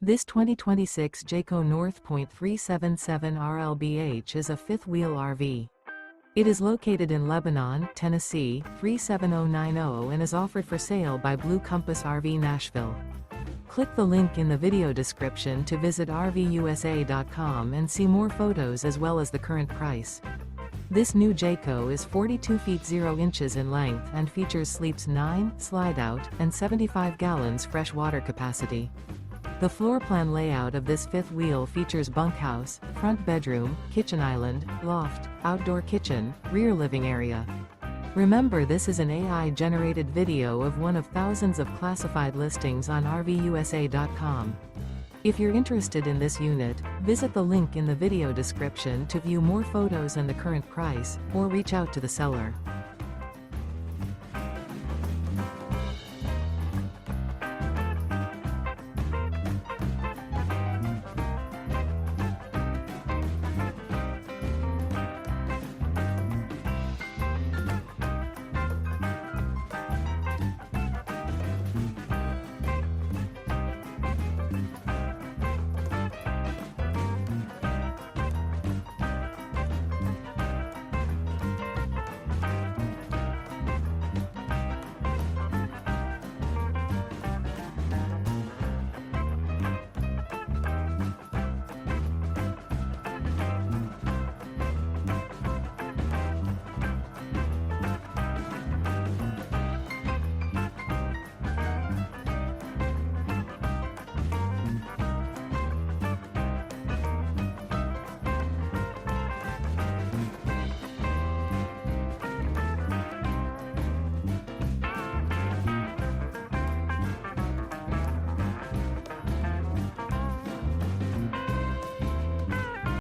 This 2026 Jayco North Point 377 RLBH is a fifth-wheel RV. It is located in Lebanon, Tennessee, 37090 and is offered for sale by Blue Compass RV Nashville. Click the link in the video description to visit RVUSA.com and see more photos as well as the current price. This new Jayco is 42 feet 0 inches in length and features sleeps 9, slide-out, and 75 gallons fresh water capacity. The floor plan layout of this fifth wheel features bunkhouse, front bedroom, kitchen island, loft, outdoor kitchen, rear living area. Remember, this is an AI-generated video of one of thousands of classified listings on RVUSA.com. If you're interested in this unit, visit the link in the video description to view more photos and the current price, or reach out to the seller.